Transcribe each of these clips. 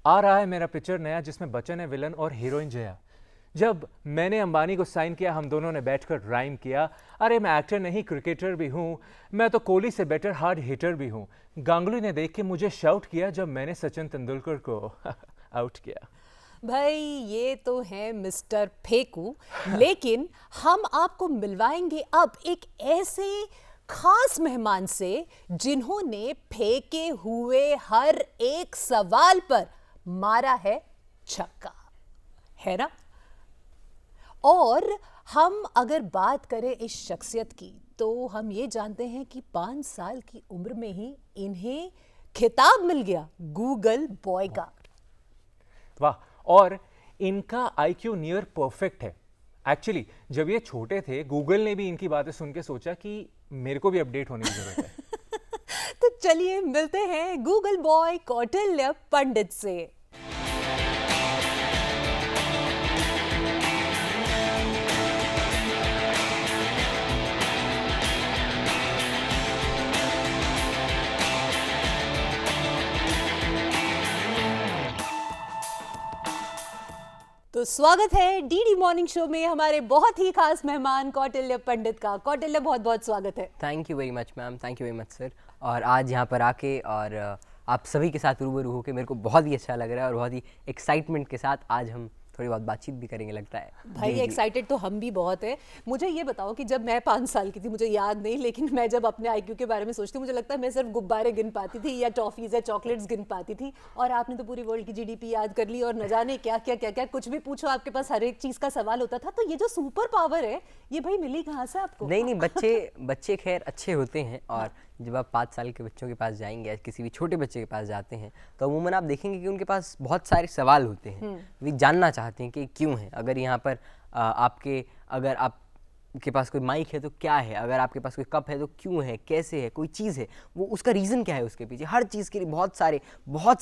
आ रहा है मेरा पिक्चर नया जिसमें बच्चन है विलन और हीरोइन जया। जब मैंने अंबानी को साइन किया हम दोनों ने बैठकर राइम किया। अरे मैं एक्टर नहीं क्रिकेटर भी हूँ, मैं तो कोहली से बेटर हार्ड हिटर भी हूँ। गांगुली ने देख के मुझे शाउट किया जब मैंने सचिन तेंदुलकर को आउट किया। भाई ये तो है मिस्टर फेकू, लेकिन हम आपको मिलवाएंगे अब एक ऐसे खास मेहमान से जिन्होंने फेंके हुए हर एक सवाल पर मारा है छक्का, है ना। और हम अगर बात करें इस शख्सियत की तो हम ये जानते हैं कि 5 साल की उम्र में ही इन्हें खिताब मिल गया गूगल बॉय का। वाह, और इनका आईक्यू नियर परफेक्ट है। एक्चुअली जब ये छोटे थे गूगल ने भी इनकी बातें सुन के सोचा कि मेरे को भी अपडेट होने की जरूरत है। तो चलिए मिलते हैं गूगल बॉय कौटिल्य पंडित से। तो स्वागत है डीडी मॉर्निंग शो में हमारे बहुत ही खास मेहमान कौटिल्य पंडित का। कौटिल्य बहुत बहुत स्वागत है। Thank you very much ma'am, thank you very much sir. और आज यहाँ पर आके और आप सभी के साथ रूबरू होकर मेरे को बहुत ही अच्छा लग रहा है और बहुत ही एक्साइटमेंट के साथ आज हम थोड़ी बहुत बातचीत भी करेंगे लगता है। भाई एक्साइटेड तो हम भी बहुत है। मुझे ये बताओ कि जब मैं 5 साल की थी, मुझे याद नहीं, लेकिन मैं जब अपने आईक्यू के बारे में सोचती हूँ मुझे लगता है मैं सिर्फ गुब्बारे गिन पाती थी या टॉफीज या चॉकलेट्स गिन पाती थी, और आपने तो पूरी वर्ल्ड की जीडीपी याद कर ली और न जाने क्या क्या क्या क्या, कुछ भी पूछो आपके पास हर एक चीज का सवाल होता था। तो ये जो सुपर पावर है ये भाई मिली कहाँ से आपको? नहीं, बच्चे खैर अच्छे होते हैं। और जब आप 5 साल के बच्चों के पास जाएंगे या किसी भी छोटे बच्चे के पास जाते हैं तो अमूमन आप देखेंगे कि उनके पास बहुत सारे सवाल होते हैं। वे जानना चाहते हैं कि क्यों है। अगर यहाँ पर अगर आपके पास कोई माइक है तो क्या है, अगर आपके पास कोई कप है तो क्यों है, कैसे है, कोई चीज़ है वो उसका रीज़न क्या है उसके पीछे। हर चीज़ के लिए बहुत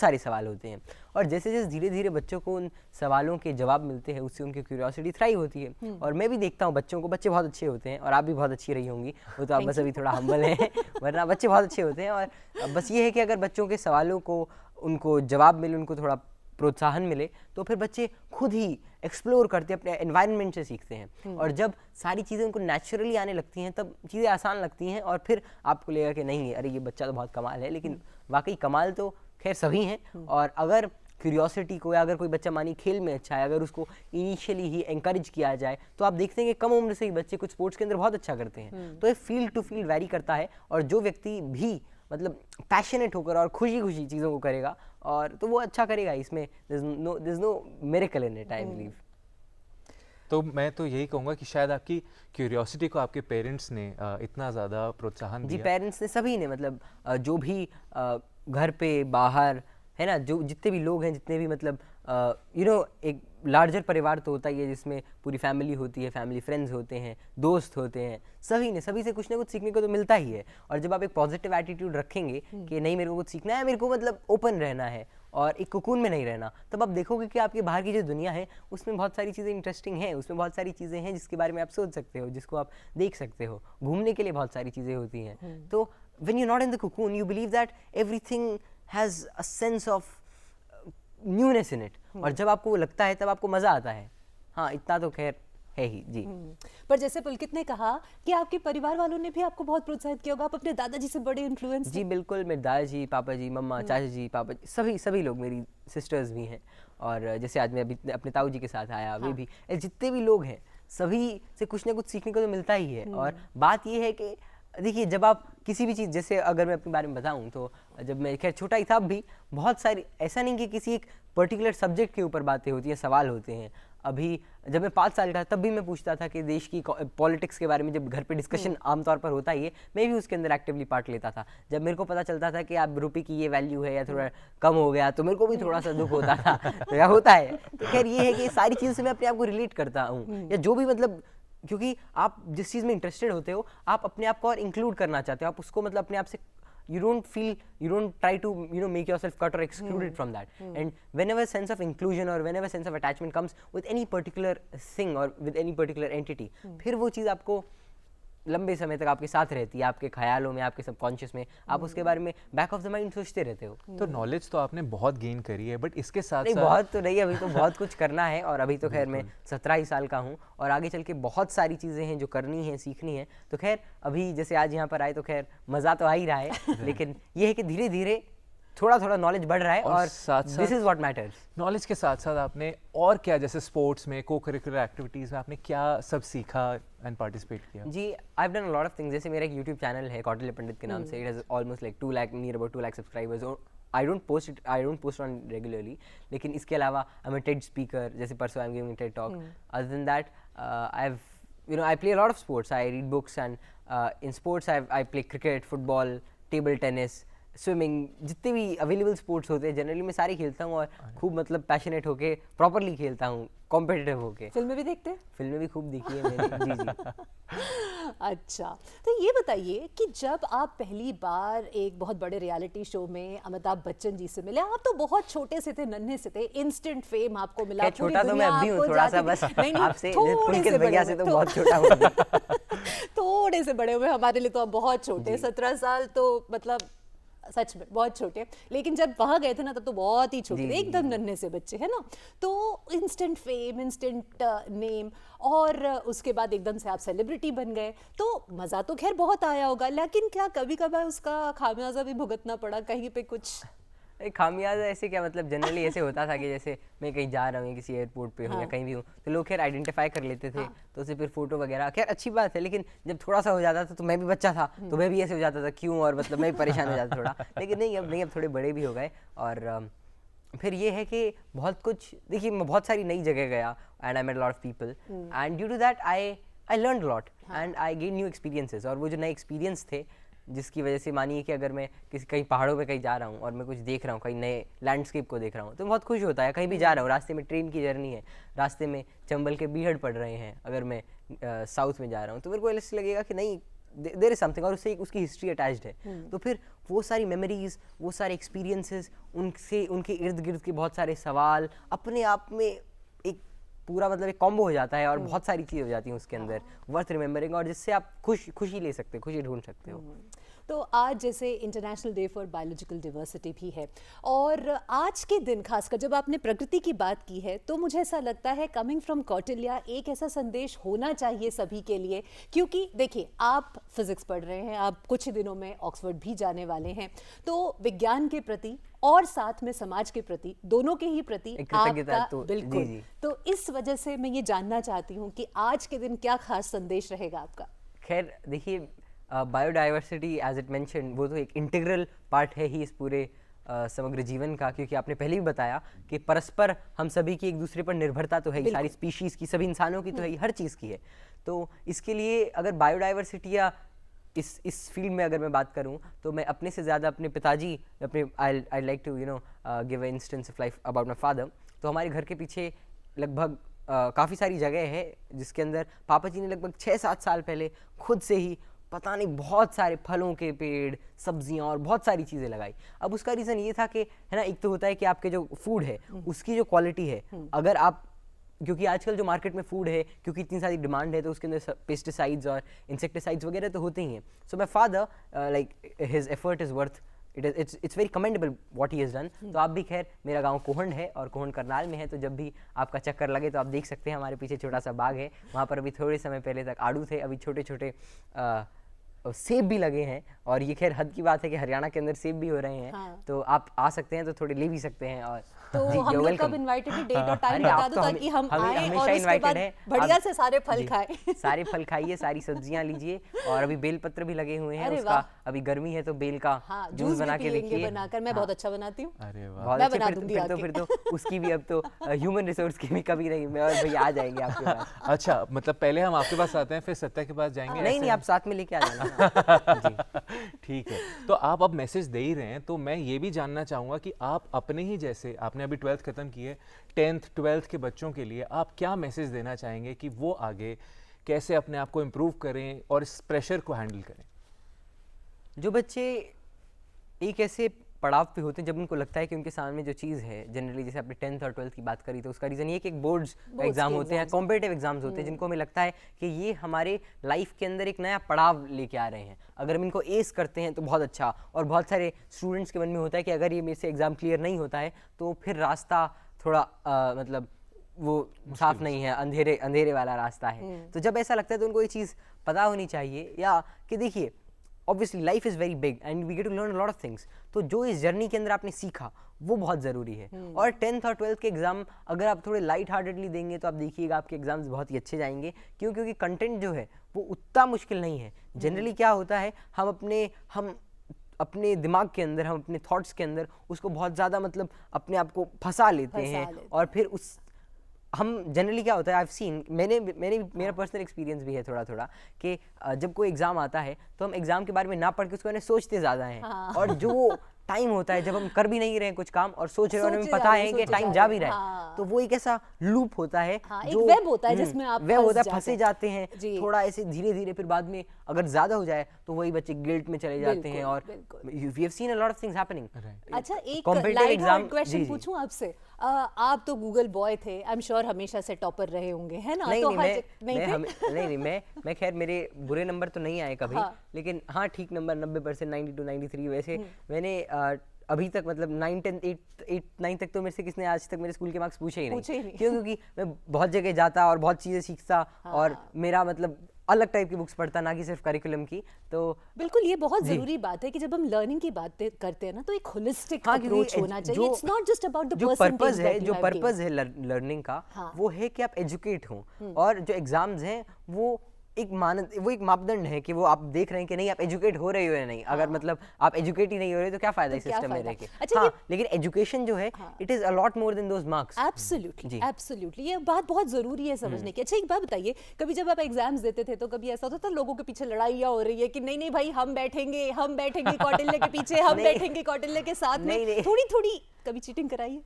सारे सवाल होते हैं। और जैसे जैसे धीरे धीरे बच्चों को उन सवालों के जवाब मिलते हैं उससे उनकी क्यूरियोसिटी थ्राइव होती है। और मैं भी देखता हूँ बच्चों को, बच्चे बहुत अच्छे होते हैं और आप भी बहुत अच्छी रही होंगी, वो तो आप बस अभी थोड़ा हम्बल हैं वरना बच्चे बहुत अच्छे होते हैं। और बस ये है कि अगर बच्चों के सवालों को उनको जवाब मिले, उनको थोड़ा प्रोत्साहन मिले तो फिर बच्चे खुद ही एक्सप्लोर करते हैं, अपने एनवायरनमेंट से सीखते हैं। और जब सारी चीज़ें उनको नेचुरली आने लगती हैं तब चीज़ें आसान लगती हैं और फिर आपको लगेगा कि नहीं अरे ये बच्चा तो बहुत कमाल है। लेकिन वाकई कमाल तो खैर सभी हैं। और अगर क्यूरियोसिटी को, या अगर कोई बच्चा मानी खेल में अच्छा है, अगर उसको इनिशियली ही एनकरेज किया जाए तो आप देखते हैं कि कम उम्र से ही बच्चे कुछ स्पोर्ट्स के अंदर बहुत अच्छा करते हैं। तो ये फील्ड टू फील्ड वैरी करता है। और जो व्यक्ति भी मतलब पैशनेट होकर और खुशी खुशी चीज़ों को करेगा और तो वो अच्छा करेगा। इसमें there's no miracle in it, I believe। तो मैं तो यही कहूँगा कि शायद आपकी क्यूरियोसिटी को आपके पेरेंट्स ने इतना ज़्यादा प्रोत्साहन जी, दिया। पेरेंट्स ने, सभी ने, मतलब जो भी घर पे बाहर है ना, जो जितने भी लोग हैं, जितने भी मतलब एक लार्जर परिवार तो होता ही है जिसमें पूरी फैमिली होती है, फैमिली फ्रेंड्स होते हैं, दोस्त होते हैं, सभी से कुछ ना कुछ सीखने को तो मिलता ही है। और जब आप एक पॉजिटिव एटीट्यूड रखेंगे कि नहीं मेरे को कुछ सीखना है, मेरे को मतलब ओपन रहना है और एक कोकून में नहीं रहना, तब आप देखोगे कि आपके बाहर की जो दुनिया है उसमें बहुत सारी चीज़ें इंटरेस्टिंग हैं, उसमें बहुत सारी चीज़ें हैं जिसके बारे में आप सोच सकते हो, जिसको आप देख सकते हो। घूमने के लिए बहुत सारी चीज़ें होती हैं। तो when you not in the cocoon you believe that everything has a sense of newness in it. और जब आपको वो लगता है तब आपको मज़ा आता है। हाँ, इतना तो खैर है ही जी। पर जैसे पुलकित ने कहा कि आपके परिवार वालों ने भी आपको बहुत प्रोत्साहित किया होगा, आप अपने दादाजी से बड़े इन्फ्लुएंस। जी बिल्कुल, मेरे दादाजी, पापा जी, मम्मा, चाचा जी, पापा जी, सभी लोग, मेरी सिस्टर्स भी हैं। और जैसे आज मैं अभी अपने ताऊ जी के साथ आया, वे भी, जितने भी लोग हैं सभी से कुछ ना कुछ सीखने को तो मिलता ही है। और बात ये है कि देखिए जब आप किसी भी चीज़, जैसे अगर मैं अपने बारे में बताऊं तो जब मैं खैर छोटा ही था भी बहुत सारी, ऐसा नहीं कि किसी एक पर्टिकुलर सब्जेक्ट के ऊपर बातें होती हैं, सवाल होते हैं। अभी जब मैं 5 साल का था तब भी मैं पूछता था कि देश की पॉलिटिक्स के बारे में, जब घर पे डिस्कशन आमतौर पर होता ही है, मैं भी उसके अंदर एक्टिवली पार्ट लेता था। जब मेरे को पता चलता था कि आप रुपये की ये वैल्यू है या थोड़ा कम हो गया तो मेरे को भी थोड़ा सा दुख होता था। तो या होता है। तो खैर ये है कि सारी चीज़ों से मैं अपने आप को रिलेट करता हूँ, या जो भी मतलब, क्योंकि आप जिस चीज़ में इंटरेस्टेड होते हो आप अपने आप को और इंक्लूड करना चाहते हो, आप उसको मतलब अपने आप से you don't try to make yourself cut or excluded from that. And whenever sense of inclusion or whenever sense of attachment comes with any particular thing or with any particular entity, फिर वो चीज़ आपको लंबे समय तक आपके साथ रहती है, आपके ख्यालों में, आपके सबकॉन्शियस में, आप उसके बारे में बैक ऑफ द माइंड सोचते रहते हो। तो नॉलेज तो आपने बहुत गेन करी है, बट इसके साथ नहीं साथ बहुत तो नहीं, अभी तो बहुत कुछ करना है, और अभी तो खैर मैं 17 ही साल का हूँ और आगे चल के बहुत सारी चीज़ें हैं जो करनी है, सीखनी है। तो खैर अभी जैसे आज यहाँ पर आए तो खैर मज़ा तो आ ही रहा है, लेकिन ये है कि धीरे धीरे थोड़ा थोड़ा नॉलेज बढ़ रहा है, और this is what matters. Knowledge के साथ साथ आपने और क्या, जैसे स्पोर्ट्स में, को करिकुलर एक्टिविटीज़ में आपने क्या सब सीखा एंड पार्टिसिपेट किया? जी, I have done a lot of things. जैसे मेरा एक यूट्यूब चैनल है कौटिल्य पंडित के नाम से, it has almost like 2 lakh, near about 2 lakh subscribers. और I don't post on regularly, लेकिन इसके अलावा I am a TED speaker, जैसे परसों I am giving TED talk. Other than that I have, you know, I play a lot of sports. I read books, and in sports I play cricket, football, table tennis, swimming, जितने भी available sports होते हैं generally मैं सारे खेलता हूँ, और खूब मतलब पैशनेट होके प्रॉपरली खेलता हूँ, कॉम्पिटिटिव होके। फिल्में भी देखते हैं? फिल्में भी खूब देखी है मैंने। जी जी। अच्छा, तो ये बताइए कि जब आप पहली बार एक बहुत बड़े रियलिटी शो में अमिताभ बच्चन जी से मिले, आप तो बहुत छोटे से थे, नन्हे से थे, इंस्टेंट फेम आपको मिला, क्या पूरी छोटा तो मैं दुनिया अभी हूँ, आपको थोड़ा सा जानती बस थी। नहीं, नहीं, आपसे थोड़े पुलकित से भैया बड़े से तो हुए, बहुत छोटा हूँ अभी। थोड़े से बड़े हुए, हमारे लिए तो आप बहुत छोटे हैं, 17 साल तो मतलब सच में बहुत छोटे। लेकिन जब वहां गए थे ना, तब तो बहुत ही छोटे थे, एकदम नन्हे से बच्चे, है ना। तो इंस्टेंट फेम, इंस्टेंट नेम, और उसके बाद एकदम से आप सेलिब्रिटी बन गए, तो मजा तो खैर बहुत आया होगा, लेकिन क्या कभी कभार उसका खामियाजा भी भुगतना पड़ा कहीं पे कुछ? खामियाजा ऐसे क्या, मतलब जनरली ऐसे होता था कि जैसे मैं कहीं जा रहा हूँ, किसी एयरपोर्ट पे हूँ या कहीं भी हूँ, तो लोग खैर आइडेंटिफाई कर लेते थे, तो उससे फिर फोटो वगैरह, खैर अच्छी बात है। लेकिन जब थोड़ा सा हो जाता था, तो मैं भी बच्चा था, तो मैं भी ऐसे हो जाता था क्यों, और मतलब मैं भी परेशान हो जाता थोड़ा। लेकिन नहीं, अब थोड़े बड़े भी हो गए, और फिर ये है कि बहुत कुछ, देखिए मैं बहुत सारी नई जगह गया, and I met lot of people, and due to that I learn lot and I gain new experiences. और वो जो नए एक्सपीरियंस थे, जिसकी वजह से मानिए कि अगर मैं कहीं पहाड़ों पे कहीं जा रहा हूँ और मैं कुछ देख रहा हूँ, कहीं नए लैंडस्केप को देख रहा हूँ, तो बहुत खुश होता है। कहीं भी जा रहा हूँ, रास्ते में ट्रेन की जर्नी है, रास्ते में चंबल के बीहड़ पड़ रहे हैं, अगर मैं साउथ में जा रहा हूँ, तो मेरे को ऐसे लगेगा कि नहीं, देयर इज समथिंग, और उससे उसकी हिस्ट्री अटैच्ड है। तो फिर वो सारी मेमोरीज, वो सारे एक्सपीरियंसेस, उनसे उनके इर्द गिर्द के बहुत सारे सवाल, अपने आप में एक पूरा मतलब एक कॉम्बो हो जाता है, और बहुत सारी चीज़ हो जाती हैं उसके अंदर वर्थ रिमेम्बरिंग, और जिससे आप खुशी ले सकते हो, खुशी ढूंढ सकते हो। तो आज जैसे international day for biological diversity भी है, और आज के दिन खासकर जब आपने प्रकृति की बात की है, तो मुझे ऐसा लगता है कमिंग फ्रॉम कौटिल्या एक ऐसा संदेश होना चाहिए सभी के लिए, क्योंकि देखिए आप फिजिक्स पढ़ रहे हैं, आप कुछ ही दिनों में ऑक्सफोर्ड भी जाने वाले हैं, तो विज्ञान के प्रति और साथ में समाज के प्रति, दोनं के ही प्रति आपका बिल्कुल। तो इस वजह से मैं ये जानना चाहती हूँ कि आज के दिन क्या खास संदेश रहेगा आपका? खैर देखिए, बायोडाइवर्सिटी एज इट मेंशन, वो तो एक इंटीग्रल पार्ट है ही इस पूरे समग्र जीवन का, क्योंकि आपने पहले भी बताया कि परस्पर हम सभी की एक दूसरे पर निर्भरता तो है ही, सारी स्पीशीज़ की, सभी इंसानों की तो है ही, हर चीज़ की है। तो इसके लिए अगर बायोडाइवर्सिटी या इस फील्ड में अगर मैं बात करूं, तो मैं अपने से ज़्यादा अपने पिताजी, अपने I like to give a instance of life about my father. तो हमारे घर के पीछे लगभग काफ़ी सारी जगह है, जिसके अंदर पापा जी ने लगभग 6-7 साल पहले खुद से ही पता नहीं बहुत सारे फलों के पेड़, सब्जियां और बहुत सारी चीज़ें लगाई। अब उसका रीज़न ये था कि, है ना, एक तो होता है कि आपके जो फूड है उसकी जो क्वालिटी है, अगर आप, क्योंकि आजकल जो मार्केट में फूड है, क्योंकि इतनी सारी डिमांड है, तो उसके अंदर पेस्टिसाइड्स और इंसेक्टिसाइड्स वगैरह तो होते ही हैं। So my father, like his effort is worth, it's very commendable what he has done. तो आप भी, खैर मेरा गांव कोहंड है और कोहंड करनाल में है, तो जब भी आपका चक्कर लगे तो आप देख सकते हैं, हमारे पीछे छोटा सा बाग है, वहाँ पर अभी थोड़े समय पहले तक आड़ू थे, अभी छोटे छोटे सेब भी लगे हैं, और ये खैर हद की बात है कि हरियाणा के अंदर सेब भी हो रहे हैं। तो आप आ सकते हैं, तो थोड़े ले भी सकते हैं। और तो हम लोग कब इनवाइटेड है, डेट और टाइम बता दो ताकि हम आए और उसके बाद बढ़िया से सारे फल खाएं। सारे फल खाइए, सारी सब्जियां लीजिए, और अभी बेल पत्र भी लगे हुए हैं, उसका अभी गर्मी है तो बेल का जूस बना के देखिए, बनाकर मैं बहुत अच्छा बनाती हूँ। अरे वाह, मैं बना दूंगी। फिर तो उसकी भी अब तो ह्यूमन रिसोर्स की भी कभी नहीं, मैं और भैया आ जाएंगे आपके पास। अच्छा, मतलब पहले हम आपके पास आते हैं, फिर सत्या के पास जाएंगे? नहीं, आप साथ में लेके आ जाना। ठीक है, तो आप अब मैसेज दे ही रहे हैं, तो मैं ये भी जानना चाहूँगा कि आप अपने ही जैसे, आपने अभी 12th खत्म की है, 10th 12th के बच्चों के लिए आप क्या मैसेज देना चाहेंगे कि वो आगे कैसे अपने आप को इम्प्रूव करें और इस प्रेशर को हैंडल करें? जो बच्चे एक ऐसे पड़ाव पे होते हैं जब उनको लगता है कि उनके सामने जो चीज़ है, जनरली जैसे आपने 10th और 12th की बात करी, तो उसका रीज़न ये कि एक बोर्ड्स एग्जाम के होते हैं, कॉम्पिटिटिव एग्जाम्स होते हैं, जिनको हमें लगता है कि ये हमारे लाइफ के अंदर एक नया पड़ाव लेके आ रहे हैं। अगर हम इनको एस करते हैं तो बहुत अच्छा, और बहुत सारे स्टूडेंट्स के मन में होता है कि अगर ये मेरे से एग्जाम क्लियर नहीं होता है तो फिर रास्ता थोड़ा मतलब वो साफ नहीं है, अंधेरे अंधेरे वाला रास्ता है। तो जब ऐसा लगता है तो उनको ये चीज़ पता होनी चाहिए, या कि देखिए obviously life is very big and we get to learn a lot of things. तो जो इस जर्नी के अंदर आपने सीखा वो बहुत ज़रूरी है। और 10th और 12th के एग्ज़ाम अगर आप थोड़े लाइट हार्टेडली देंगे तो आप देखिएगा आपके एग्जाम्स बहुत ही अच्छे जाएंगे। क्योंकि कंटेंट जो है वो उतना मुश्किल नहीं है। जनरली क्या होता है, हम अपने दिमाग के अंदर, हम अपने थॉट्स के अंदर उसको बहुत ज़्यादा मतलब अपने आप को फंसा लेते हैं, और फिर उस हम जनरली क्या होता है, आई हैव सीन, मेरा पर्सनल एक्सपीरियंस भी है थोड़ा कि जब कोई एग्जाम आता है तो हम एग्जाम के बारे में ना पढ़ के उसके बारे में सोचते ज़्यादा हैं। और जो टाइम होता है जब हम कर भी नहीं रहे हैं कुछ काम और सोच रहे हैं और हमें पता है कि टाइम जा भी रहा है, तो वो एक ऐसा लूप होता है, जो एक वेब होता है जिसमें आप फंसे जाते हैं थोड़ा ऐसे धीरे धीरे। फिर बाद में अगर ज्यादा हो जाए तो वही बच्चे गिल्ट में चले जाते हैं, और we have seen a lot of things happening. अच्छा, एक लाइट हार्ट क्वेश्चन पूछूं आपसे, आप तो गूगल बॉय थे, आई एम श्योर हमेशा से टॉपर रहे होंगे, है ना? नहीं, मैं खैर मेरे बुरे नंबर तो नहीं आए कभी, लेकिन हाँ ठीक नंबर 90%, 92, 93 वैसे मैंने अभी तक मतलब 9, 10, 8, 9 तक तो मेरे से किसने आज तक मेरे स्कूल के मार्क्स पूछे ही नहीं। क्योंकि मैं बहुत जगह जाता और बहुत चीज़ें सीखता, और मेरा मतलब अलग टाइप की बुक्स पढ़ता, ना कि सिर्फ करिकुलम की। तो बिल्कुल ये बहुत जरूरी बात है कि जब हम लर्निंग की बात करते हैं ना, तो एक होलिस्टिक अप्रोच होना चाहिए। It's not just about the purpose है, जो पर्पस है लर्निंग का, वो है कि आप एजुकेट हो, और जो एग्जाम्स हैं वो एक मापदंड है कि वो आप देख रहे हैं कि नहीं आप एजुकेट हो रहे हो या नहीं। अगर मतलब आप एजुकेट ही नहीं हो रहे तो क्या फायदा इस सिस्टम में रह के। अच्छा, लेकिन एजुकेशन जो है it is a lot more than those marks. Absolutely ये बात बहुत जरूरी है समझने की। अच्छा, एक बात बताइए, कभी जब आप एग्जाम्स देते थे तो कभी ऐसा होता था लोगों के पीछे लड़ाइयाँ हो रही है कि नहीं भाई हम बैठेंगे कौटिल्य के पीछे, हम बैठेंगे कौटिल्य के साथ में, थोड़ी कभी चीटिंग कराइए?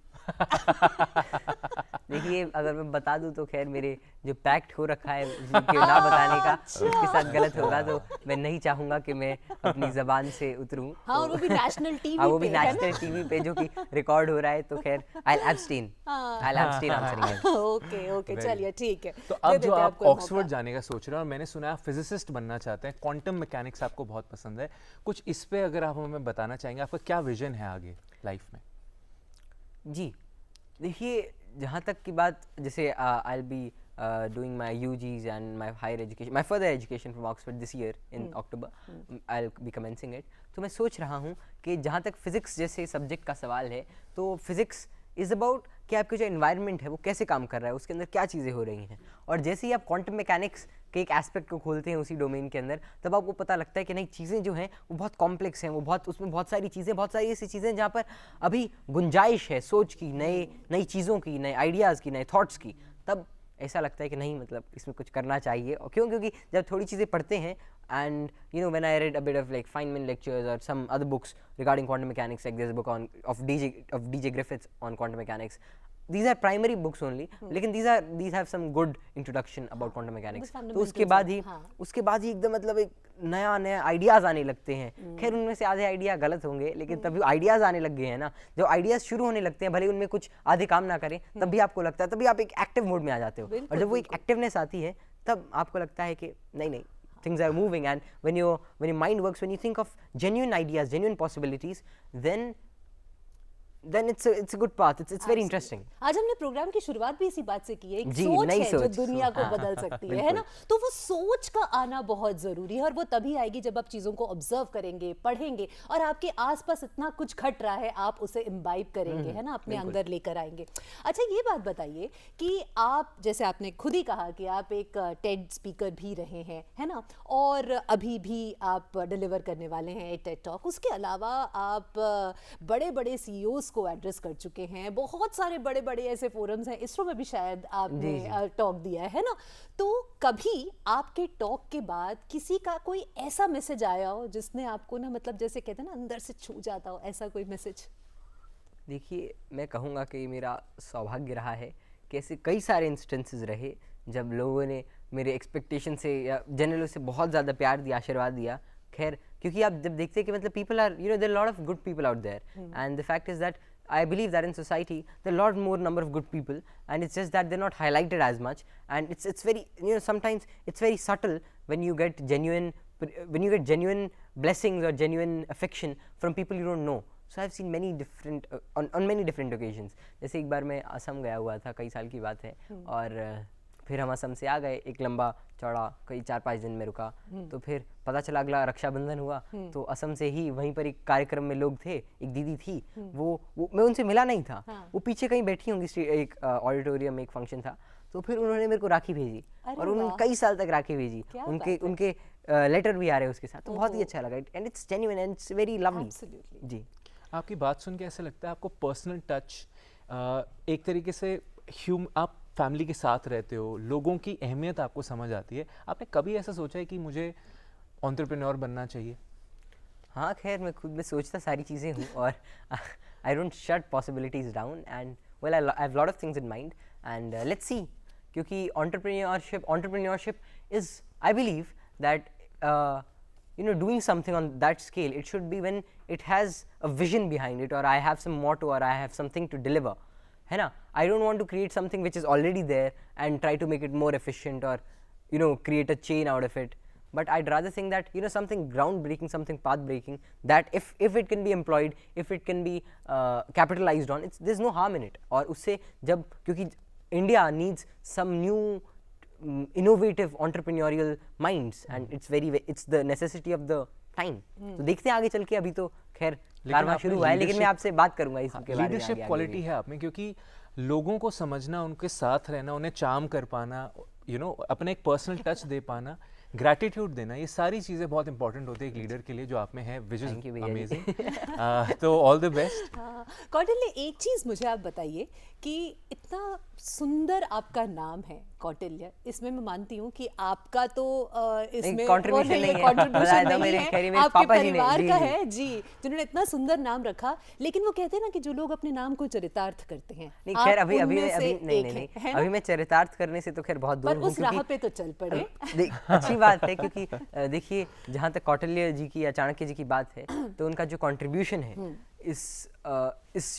देखिए, अगर मैं बता दूं तो खैर मेरे जो पैक्ट हो रखा है कि ना बताने का, उसके साथ गलत होगा, तो मैं नहीं चाहूंगा कि मैं अपनी जबान से उतरूं। हाँ, और वो भी नेशनल टीवी पे, वो भी नेशनल टीवी पे जो कि रिकॉर्ड हो रहा है, तो खैर I'll abstain answering it। Okay, चलिए ठीक है। तो अब जो आप ऑक्सफोर्ड जाने का सोच रहे हैं, और मैंने सुना है आप फिजिसिस्ट बनना चाहते हैं, क्वांटम मैकेनिक्स आपको बहुत पसंद है, कुछ इस पे अगर आप हमें बताना चाहेंगे, आपका क्या विजन है आगे लाइफ में? जी देखिए, जहाँ तक की बात, जैसे I'll be doing my UGs and my my further education from Oxford this year in October, I'll be commencing it। तो मैं सोच रहा हूँ कि जहाँ तक फिजिक्स जैसे सब्जेक्ट का सवाल है, तो फिजिक्स इज़ अबाउट कि आपके जो एनवायरनमेंट है वो कैसे काम कर रहा है, उसके अंदर क्या चीज़ें हो रही हैं। और जैसे ही आप क्वांटम मैकेनिक्स के एक एस्पेक्ट को खोलते हैं उसी डोमेन के अंदर, तब आपको पता लगता है कि नई चीज़ें जो हैं वो बहुत कॉम्प्लेक्स हैं, उसमें बहुत सारी ऐसी चीज़ें जहाँ पर अभी गुंजाइश है सोच की, नई चीज़ों की, नए आइडियाज़ की, नए थॉट्स की। तब ऐसा लगता है कि नहीं, मतलब इसमें कुछ करना चाहिए। और क्योंकि जब थोड़ी चीज़ें पढ़ते हैं, and you know when I read a bit of like Feynman lectures or some other books regarding quantum mechanics, like there's a book of DJ Griffiths on quantum mechanics. These are primary books only, लेकिन these have some good introduction about quantum mechanics। तो उसके बाद ही एकदम मतलब एक नया ideas आने लगते हैं। खैर उनमें से आधे आइडिया गलत होंगे, लेकिन तभी आइडियाज़ आने लग गए हैं ना। जब आइडियाज़ शुरू होने लगते हैं, भले उनमें कुछ आधे काम ना करें, तब भी आपको लगता है, तभी आप एक एक्टिव मोड में आ जाते हो। और जब वो एक एक्टिवनेस आती है, तब आपको लगता है कि नहीं, things are moving, and when your mind works, when you think of genuine ideas, genuine possibilities, then it's a good path. It's very interesting। आज हमने प्रोग्राम की शुरुआत भी इसी बात से की है, एक सोच है जो दुनिया को बदल सकती है ना? तो वो सोच का आना बहुत जरूरी है, और वो तभी आएगी जब आप चीजों को ऑब्जर्व करेंगे, पढ़ेंगे, और आपके आसपास इतना कुछ घट रहा है, आप उसे इम्बाइब करेंगे, है ना, अपने अंदर लेकर आएंगे। अच्छा, ये बात बताइए कि आप, जैसे आपने खुद ही कहा कि आप एक टेड स्पीकर भी रहे हैं, है ना, और अभी भी आप डिलीवर करने वाले हैं एक टेड टॉक। उसके अलावा आप बड़े बड़े CEOs को एड्रेस कर चुके हैं, बहुत सारे बड़े बड़े ऐसे फोरम्स हैं, इसरो में भी शायद आपने टॉक दिया है ना? तो कभी आपके टॉक के बाद किसी का कोई ऐसा मैसेज आया हो जिसने आपको ना, मतलब जैसे कहते हैं ना, अंदर से छू जाता हो, ऐसा कोई मैसेज? देखिए, मैं कहूँगा कि मेरा सौभाग्य रहा है कि ऐसे कई सारे इंस्टेंसेस रहे जब लोगों ने मेरे एक्सपेक्टेशन से या जनरल से बहुत ज़्यादा प्यार दिया, आशीर्वाद दिया, खैर क्योंकि आप जब देखते हैं कि मतलब people are, you know, there are a lot of good people out there, and the fact is that I believe that in society there are a lot more number of good people, and it's just that they're not highlighted as much, and it's very, you know, sometimes it's very subtle when you get genuine blessings or genuine affection from people you don't know. So I've seen many different on many different occasions. जैसे एक बार मैं असम गया हुआ था, कई साल की बात है, और फिर हम असम से आ गए, एक लंबा चौड़ा कई 4-5 दिन में रुका, तो फिर पता चला अगला रक्षाबंधन हुआ, तो असम से ही वहीं पर एक कार्यक्रम में लोग थे, एक दीदी थी, वो मैं उनसे मिला नहीं था, वो पीछे कहीं बैठी होंगी, एक ऑडिटोरियम में एक फंक्शन था, तो फिर उन्होंने मेरे को राखी भेजी, और उन्होंने कई साल तक राखी भेजी, उनके लेटर भी आ रहे उसके साथ, तो बहुत ही अच्छा लगा, and it's genuine and it's very lovely. जी, आपकी बात सुन के ऐसा लगता है आपको पर्सनल टच, एक तरीके से आप फैमिली के साथ रहते हो, लोगों की अहमियत आपको समझ आती है। आपने कभी ऐसा सोचा है कि मुझे एंटरप्रेन्योर बनना चाहिए? हाँ, खैर मैं खुद में सोचता सारी चीज़ें हूँ, और I don't shut possibilities down, and well I have lot of things in mind, and let's see, क्योंकि entrepreneurship is, I believe that you know, doing something on that scale, it should be when it has a vision behind it, or I have some motto, or I have something to deliver, है ना? I don't want to create something which is already there and try to make it more efficient, or you know, create a chain out of it, but I'd rather think that, you know, something groundbreaking, something path breaking, that if it can be employed, if it can be capitalized on, there's no harm in it, और उससे जब, क्योंकि India needs some new innovative entrepreneurial minds, and it's the necessity of the time. तो देखते हैं आगे चल के, अभी तो खैर कारवां शुरू हुआ है, लेकिन मैं आपसे बात करूंगा इसके बारे में। लीडरशिप क्वालिटी है आप में, क्योंकि लोगों को समझना, उनके साथ रहना, उन्हें चार्म कर पाना, यू नो, अपने एक पर्सनल टच दे पाना, ग्रैटिट्यूड देना, ये सारी चीज़ें बहुत इंपॉर्टेंट होती है एक लीडर के लिए, जो आप में है, विच इज अमेजिंग। तो ऑल द बेस्ट। कौटिल्य, एक चीज़ मुझे आप बताइए कि इतना सुंदर आपका नाम है कौटिल्य, इसमें मैं मानती हूँ कि आपका तो इसमें कंट्रीब्यूशन नहीं है, आपके परिवार का है जी, जिन्होंने इतना सुंदर नाम रखा, लेकिन वो कहते हैं ना कि जो लोग अपने नाम को चरितार्थ करते हैं, नहीं खैर अभी अभी मैं चरितार्थ करने से तो खैर बहुत दूर हूँ, उस राह पे तो चल पड़े। अच्छी बात है, क्योंकि देखिए जहाँ तक कौटिल्य जी की या चाणक्य जी की बात है, तो उनका जो कंट्रीब्यूशन है इस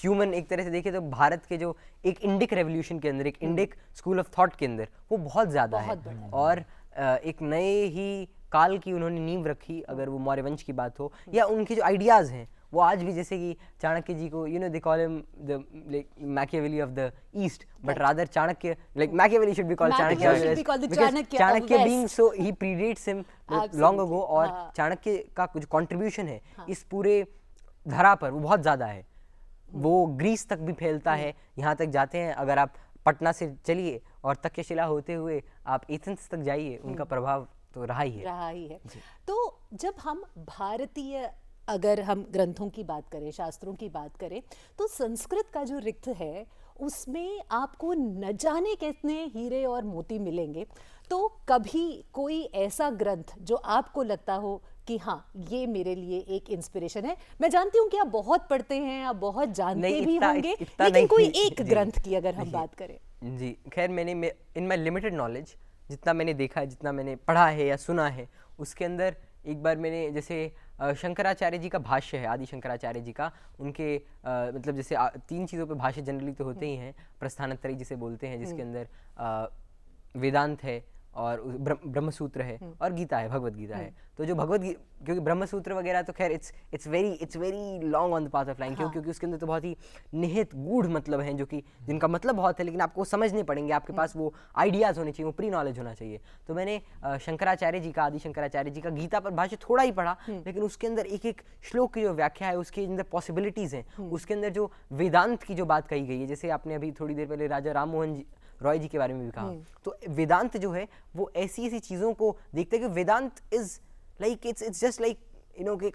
ह्यूमन, एक तरह से देखिए तो भारत के जो एक इंडिक रेवोल्यूशन के अंदर, एक इंडिक स्कूल ऑफ थॉट के अंदर, वो बहुत ज़्यादा है, और एक नए ही काल की उन्होंने नींव रखी, अगर वो मौर्य वंश की बात हो, या उनके जो आइडियाज़ हैं वो आज भी, जैसे कि चाणक्य जी को, you know, they call him the like Machiavelli of the east, but rather Chanakya, like Machiavelli should be called Chanakya being so he predates him long ago, और चाणक्य का कुछ कंट्रीब्यूशन है इस पूरे धरा पर वो बहुत ज़्यादा है, वो ग्रीस तक भी फैलता है, यहाँ तक जाते हैं, अगर आप पटना से चलिए और तक्षशिला होते हुए आप एथेंस तक जाइए, उनका प्रभाव तो रहा ही है। तो जब हम भारतीय, अगर हम ग्रंथों की बात करें, शास्त्रों की बात करें, तो संस्कृत का जो रिक्त है उसमें आपको न जाने कितने हीरे और मोती मिलेंगे, तो कभी कोई ऐसा ग्रंथ जो आपको लगता हो कि हाँ ये मेरे लिए एक इंस्पिरेशन है? मैं जानती हूँ कि आप बहुत पढ़ते हैं, आप बहुत जानते भी होंगे, लेकिन कोई एक ग्रंथ की अगर हम बात करें। जी खैर, मैंने इन माई लिमिटेड नॉलेज जितना मैंने देखा है, जितना मैंने पढ़ा है या सुना है, उसके अंदर एक बार मैंने, जैसे शंकराचार्य जी का भाष्य है, आदि शंकराचार्य जी का, उनके मतलब जैसे 3 चीज़ों पे भाष्य जनरली तो होते ही हैं, प्रस्थानत्रयी जिसे बोलते हैं, जिसके अंदर वेदांत है, और ब्रह्मसूत्र है, और गीता है, भगवत गीता है। तो जो क्योंकि ब्रह्मसूत्र वगैरह तो खैर it's very long on the path of line, क्योंकि उसके अंदर तो बहुत ही निहित गूढ़ मतलब हैं, जो कि जिनका मतलब बहुत है, लेकिन आपको समझने पड़ेंगे, आपके पास वो आइडियाज़ होने चाहिए, वो प्री नॉलेज होना चाहिए। तो मैंने शंकराचार्य जी का, आदि शंकराचार्य जी का गीता पर भाष्य थोड़ा ही पढ़ा, लेकिन उसके अंदर एक एक श्लोक की जो व्याख्या है, उसके अंदर पॉसिबिलिटीज़ हैं, उसके अंदर जो वेदांत की जो बात कही गई है, जैसे आपने अभी थोड़ी देर पहले राजा राम मोहन रॉय जी के बारे में भी कहा, तो वेदांत जो है वो ऐसी चीज़ों को देखते हैं कि Vedanta is like it's just like, you know, कि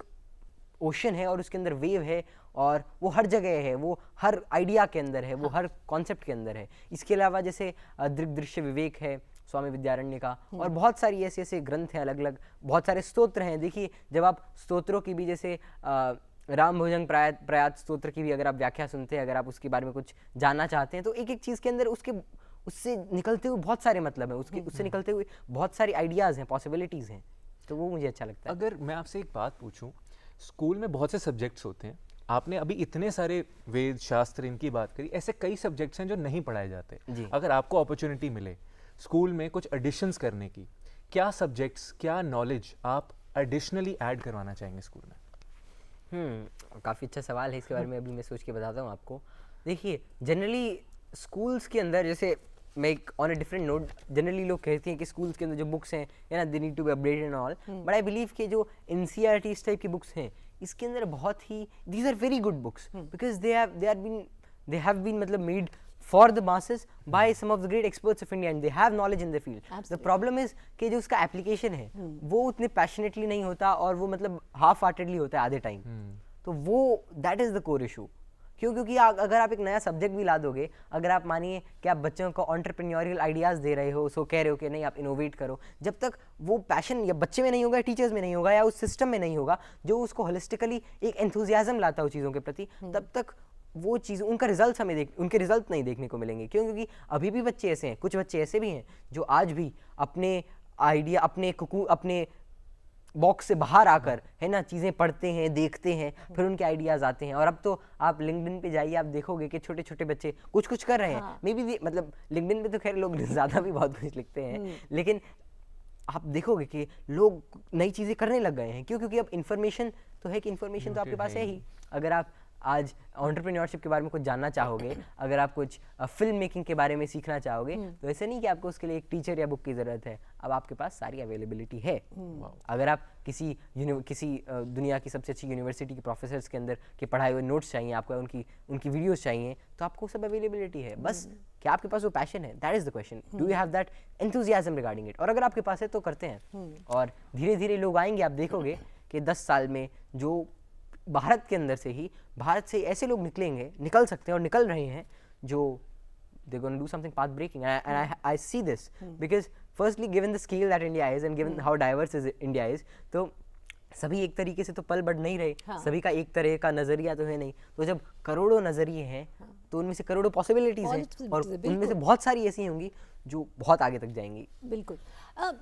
ओशन है और उसके अंदर वेव है, और वो हर जगह है, वो हर आइडिया के अंदर है, वो हर कॉन्सेप्ट के अंदर है। इसके अलावा जैसे दृग्दृश्य विवेक है स्वामी विद्यारण्य का, और बहुत सारी ऐसे ऐसे ग्रंथ हैं अलग अलग, बहुत सारे स्तोत्र हैं। देखिए जब आप स्तोत्रों की भी, जैसे राम भुजंग प्रयात स्तोत्र की भी अगर आप व्याख्या सुनते हैं, अगर आप उसके बारे में कुछ जानना चाहते हैं, तो एक एक चीज़ के अंदर उससे निकलते हुए बहुत सारे मतलब हैं, उससे निकलते हुए बहुत सारी आइडियाज़ हैं, पॉसिबिलिटीज़ हैं। तो वो मुझे अच्छा लगता है। अगर मैं आपसे एक बात पूछूं, स्कूल में बहुत से सब्जेक्ट्स होते हैं, आपने अभी इतने सारे वेद शास्त्र इनकी बात करी, ऐसे कई सब्जेक्ट्स हैं जो नहीं पढ़ाए जाते। जी। अगर आपको अपॉर्चुनिटी मिले स्कूल में कुछ एडिशंस करने की, क्या सब्जेक्ट्स, क्या नॉलेज आप एडिशनली ऐड करवाना चाहेंगे स्कूल में? काफ़ी अच्छा सवाल है, इसके बारे में अभी मैं सोच के बताता हूँ आपको। देखिए, जनरली स्कूल्स के अंदर, जैसे मैं एक on a different note, generally लोग कहते हैं कि स्कूल्स के अंदर जो बुक्स हैं या ना, they need to be updated and all, but I believe कि जो एनसीईआरटी इस टाइप की बुक्स हैं, इसके अंदर बहुत ही, these are very good books because they have been मतलब made for the masses by some of the great experts of India and they have knowledge in their field. The problem is कि जो उसका application है वो उतने passionately नहीं होता और वो मतलब half-heartedly होता है आधे टाइम। तो वो that is the core issue। क्योंकि अगर आप एक नया सब्जेक्ट भी ला दोगे, अगर आप मानिए कि आप बच्चों को एंटरप्रेन्योरियल आइडियाज़ दे रहे हो, सो कह रहे हो कि नहीं आप इनोवेट करो, जब तक वो पैशन या बच्चे में नहीं होगा, टीचर्स में नहीं होगा, या उस सिस्टम में नहीं होगा जो उसको होलिस्टिकली एक एंथुजियाज्म लाता हो चीज़ों के प्रति, तब तक वो चीज़, उनका रिजल्ट उनके रिजल्ट नहीं देखने को मिलेंगे। क्योंकि अभी भी बच्चे ऐसे हैं, कुछ बच्चे ऐसे भी हैं जो आज भी अपने आइडिया, अपने बॉक्स से बाहर आकर, है ना, चीज़ें पढ़ते हैं, देखते हैं, फिर उनके आइडियाज़ आते हैं। और अब तो आप लिंक्डइन पे जाइए, आप देखोगे कि छोटे छोटे बच्चे कुछ कर रहे हैं। मे बी मतलब लिंक्डइन पे तो खैर लोग ज़्यादा भी बहुत कुछ लिखते हैं, लेकिन आप देखोगे कि लोग नई चीज़ें करने लग गए हैं। क्योंकि अब इन्फॉर्मेशन तो है, कि इन्फॉर्मेशन तो आपके पास है ही। अगर आप आज एंटरप्रेन्योरशिप के बारे में कुछ जानना चाहोगे, अगर आप कुछ फिल्म मेकिंग के बारे में सीखना चाहोगे, तो ऐसे नहीं कि आपको उसके लिए एक टीचर या बुक की ज़रूरत है, अब आपके पास सारी अवेलेबिलिटी है। अगर आप किसी दुनिया की सबसे अच्छी यूनिवर्सिटी के प्रोफेसर्स के अंदर के पढ़ाए हुए नोट्स चाहिए आपको, उनकी वीडियोस चाहिए, तो आपको सब अवेलेबिलिटी है। बस क्या आपके पास वो पैशन है? That is the question. Do you have that enthusiasm regarding it? और अगर आपके पास है तो करते हैं, और धीरे धीरे लोग आएंगे। आप देखोगे कि 10 साल में जो भारत के अंदर से ही, भारत से ऐसे लोग निकल सकते हैं और निकल रहे हैं जो they're going to do something path breaking, and I see this because firstly given the scale that India is and given how diverse India is, तो सभी एक तरीके से तो पल बढ़ नहीं रहे। सभी का एक तरह का नजरिया तो है नहीं। तो जब करोड़ों नजरिए हैं तो उनमें से करोड़ों पॉसिबिलिटीज हैं, और उनमें से बहुत सारी ऐसी होंगी जो बहुत आगे तक जाएंगी। बिल्कुल।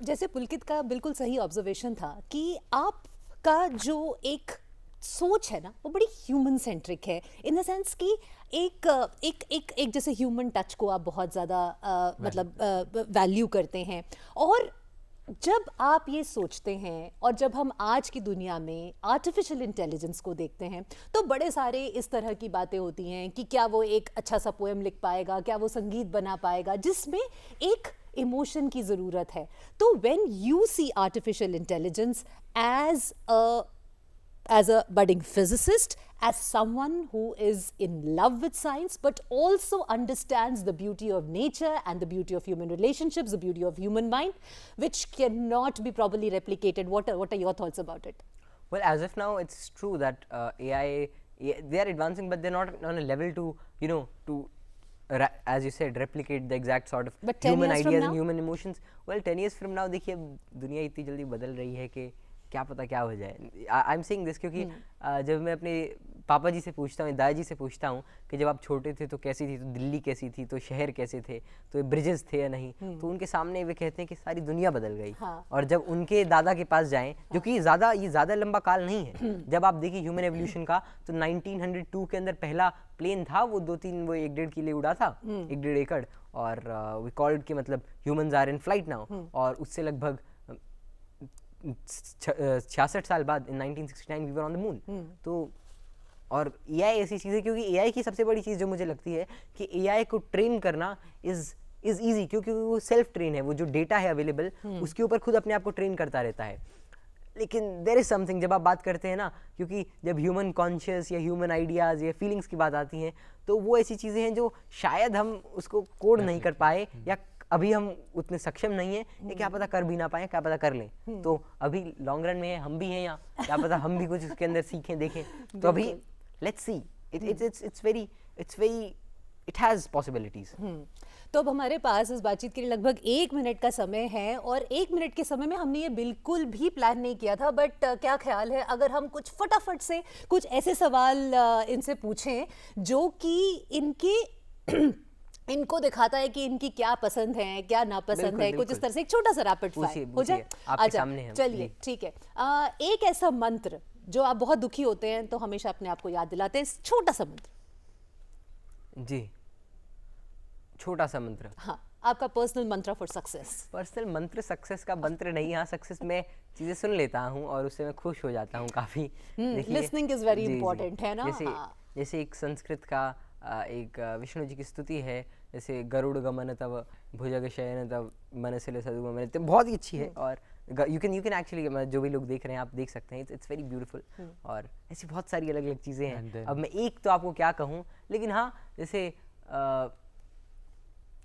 जैसे पुलकित का बिल्कुल सही ऑब्जर्वेशन था कि आपका जो एक सोच है ना, वो बड़ी ह्यूमन सेंट्रिक है, इन द सेंस कि एक जैसे ह्यूमन टच को आप बहुत ज़्यादा मतलब वैल्यू करते हैं। और जब आप ये सोचते हैं, और जब हम आज की दुनिया में आर्टिफिशियल इंटेलिजेंस को देखते हैं, तो बड़े सारे इस तरह की बातें होती हैं कि क्या वो एक अच्छा सा पोएम लिख पाएगा, क्या वो संगीत बना पाएगा, जिसमें एक इमोशन की ज़रूरत है। तो when you see artificial intelligence as a budding physicist, as someone who is in love with science but also understands the beauty of nature and the beauty of human relationships, the beauty of human mind, which cannot be properly replicated, what are your thoughts about it? Well, as of now it's true that AI, they are advancing, but they're not on a level to as you said, replicate the exact sort of human ideas and human emotions. Well, 10 years from now, देखिए दुनिया इतनी जल्दी बदल रही है कि क्या पता क्या हो जाए। आई एम सेइंग दिस क्योंकि जब मैं अपने पापा जी से पूछता हूँ, दादाजी से पूछता हूँ कि जब आप छोटे थे तो कैसी थी, तो दिल्ली कैसी थी, तो शहर कैसे थे, तो ब्रिजेस थे या नहीं, तो उनके सामने वे कहते हैं कि सारी दुनिया बदल गई। और जब उनके दादा के पास जाएं, जो कि ज़्यादा लंबा काल नहीं है, जब आप देखिए ह्यूमन एवोल्यूशन का, तो 1902 के अंदर पहला प्लेन था, वो 1.5 के लिए उड़ा था, 1.5 एकड़, और वी कॉल्ड के मतलब humans are in flight now. और उससे लगभग 66 साल बाद in 1969 we were on the moon. तो और एआई ऐसी चीज़ है, क्योंकि एआई की सबसे बड़ी चीज़ जो मुझे लगती है कि एआई को ट्रेन करना इज़ ईजी, क्योंकि वो सेल्फ ट्रेन है, वो जो डेटा है अवेलेबल उसके ऊपर खुद अपने आप को ट्रेन करता रहता है। लेकिन देयर इज़ समथिंग, जब आप बात करते हैं ना, क्योंकि जब ह्यूमन कॉन्शियस या ह्यूमन आइडियाज़ या फीलिंग्स की बात आती हैं, तो वो ऐसी चीज़ें हैं जो शायद हम उसको कोड नहीं कर पाए, या अभी हम उतने सक्षम नहीं है, या क्या पता कर भी ना पाए, क्या पता कर लें। तो अभी लॉन्ग रन में हम भी हैं, या क्या पता हम भी कुछ उसके अंदर सीखें, देखें। तो अभी let's see, it has possibilities. तो अब हमारे पास इस बातचीत के लिए लगभग 1 मिनट का समय है, और 1 मिनट के समय में हमने ये बिल्कुल भी प्लान नहीं किया था, बट क्या ख्याल है अगर हम कुछ फटाफट से कुछ ऐसे सवाल इनसे पूछें जो कि इनके इनको दिखाता है कि इनकी क्या पसंद है क्या नापसंद बिल्कुल, है, कुछ इस बिल्कुल। तरह से एक छोटा सा रैपिड पूछिए, फायर हो पूछिए, जाए। आपके अच्छा, सामने हम, चलिए जी। ठीक है। एक ऐसा मंत्र जो आप बहुत दुखी होते हैं तो हमेशा अपने आप को याद दिलाते हैं, छोटा सा मंत्र। जी, छोटा सा मंत्र। हाँ, आपका पर्सनल मंत्र फॉर सक्सेस। पर्सनल मंत्र सक्सेस का मंत्र नहीं, हाँ सक्सेस में चीज़ें सुन लेता हूँ और उससे मैं खुश हो जाता हूँ काफ़ी। देखिए, listening is very ji, ji. important, है ना? जैसे हाँ। जैसे एक संस्कृत का एक विष्णु जी की स्तुति है, जैसे गरुड़ गमन तव भुजग शयन तव मनसिल सदुगमन, तो बहुत ही अच्छी है। और यू कैन एक्चुअली, जो भी लोग देख रहे हैं आप देख सकते हैं, इट्स वेरी ब्यूटीफुल। और ऐसी बहुत सारी अलग अलग चीज़ें And हैं। then- अब मैं एक तो आपको क्या कहूँ, लेकिन हाँ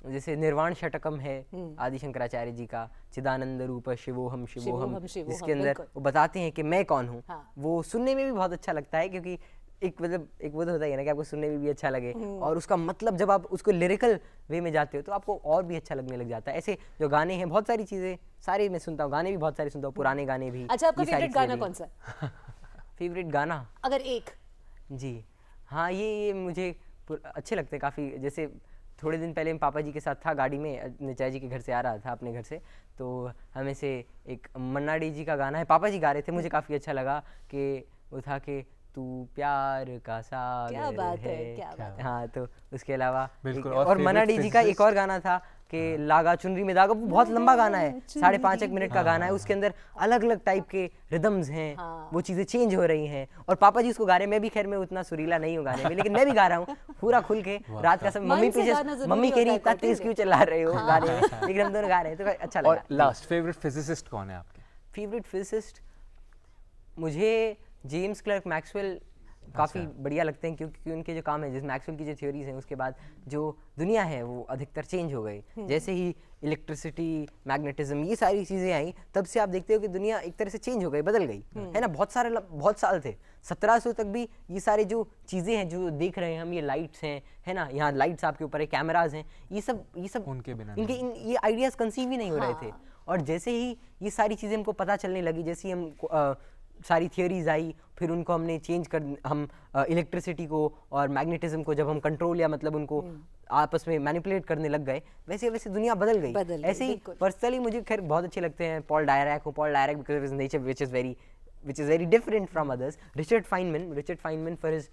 जैसे निर्वाण षटकम है आदि शंकराचार्य जी का, चिदानंद रूप शिवोहम शिवोहम, शिवोहम, जिसके अंदर बिल्कुल। वो बताते हैं कि मैं कौन हूँ। हाँ। वो सुनने में भी बहुत अच्छा लगता है, क्योंकि एक मतलब एक वो तो होता ही है ना कि आपको सुनने में भी अच्छा लगे, और उसका मतलब जब आप उसको लिरिकल वे में जाते हो तो आपको और भी अच्छा लगने लग जाता है। ऐसे जो गाने हैं, बहुत सारी चीज़ें सारे मैं सुनता हूँ, गाने भी बहुत सारे सुनता हूँ, पुराने गाने भी। अच्छा, आपका ये सारी फेवरेट गाना चीज़ें कौन सा है? भी। फेवरेट गाना, अगर एक। जी हाँ, ये मुझे अच्छे लगते हैं काफ़ी। जैसे थोड़े दिन पहले मैं पापा जी के साथ था गाड़ी में, निचाई जी के घर से आ रहा था अपने घर से, तो हमें से एक मन्ना डे जी का गाना है, पापा जी गा रहे थे, मुझे काफ़ी अच्छा लगा कि वो था कि तू प्यार का सागर क्या बात है, क्या बात है। हाँ, तो उसके अलावा बिल्कुल। एक- और और मन्ना favorite डे जी का एक physicist? और गाना था कि लागा चुनरी में दागा, वो बहुत लंबा गाना है, 5.5 मिनट का गाना है, उसके अंदर अलग अलग टाइप के रिदम्स हैं, वो चीज़ें चेंज हो रही हैं, और पापा जी उसको गा रहे हैं। मैं भी खैर मैं उतना सुरीला नहीं हूँ गाने में, लेकिन मैं भी गा रहा हूँ पूरा खुल के रात का समय। मन मम्मी से पीछे, गाना जरूरी मम्मी कह रही होता है, इतना तेज कॉर्टेज क्यों चला रहे हो गाने में, लेकिन हम दोनों गा रहे हैं तो अच्छा और लगा। लास्ट फेवरेट फिजिसिस्ट कौन है आपके? फेवरेट फिजिसिस्ट मुझे जेम्स क्लर्क मैक्सवेल काफ़ी बढ़िया लगते हैं, क्योंकि उनके जो काम है, जैसे मैक्सवेल की जो थ्योरीज हैं, उसके बाद जो दुनिया है वो अधिकतर चेंज हो गई। जैसे ही इलेक्ट्रिसिटी, मैग्नेटिज्म, ये सारी चीज़ें आई, तब से आप देखते हो कि दुनिया एक तरह से चेंज हो गई, बदल गई, है ना। बहुत साल थे, 1700 तक भी ये सारे जो चीज़ें हैं जो देख रहे हैं हम, ये लाइट्स हैं, है ना, यहाँ लाइट्स आपके ऊपर है, कैमराज हैं, ये सब उनके बिना ये आइडियाज़ कंसीव ही नहीं हो रहे थे। और जैसे ही ये सारी चीज़ें हमको पता चलने लगी, जैसे ही हम सारी थियोरीज आई, फिर उनको हमने चेंज कर, हम इलेक्ट्रिसिटी को और मैग्नेटिज्म को जब हम कंट्रोल या मतलब उनको आपस में मैनिपुलेट करने लग गए, वैसे वैसे दुनिया बदल गई। ऐसे ही पर्सनली मुझे खैर बहुत अच्छे लगते हैं Paul Dirac because of his nature which is very different from others. Richard Feynman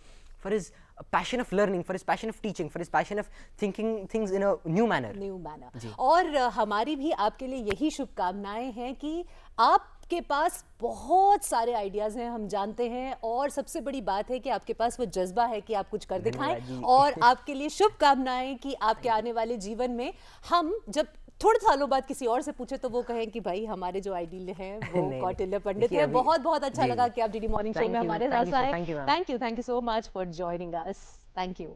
for his passion of learning, for his passion of teaching, for his passion of thinking things in a new manner. और हमारी भी आपके लिए यही शुभकामनाएं हैं कि आपके पास बहुत सारे आइडियाज हैं, हम जानते हैं, और सबसे बड़ी बात है कि आपके पास वो जज्बा है कि आप कुछ कर दिखाएं। और आपके लिए शुभकामनाएं कि आपके आने वाले जीवन में हम जब थोड़े सालों बाद किसी और से पूछे तो वो कहें कि भाई हमारे जो आइडियल हैं वो कौटिल्य पंडित है। बहुत अच्छा लगा कि आप डीडी मॉर्निंग शो में हमारे साथ आए। Thank you so much for joining us. Thank you.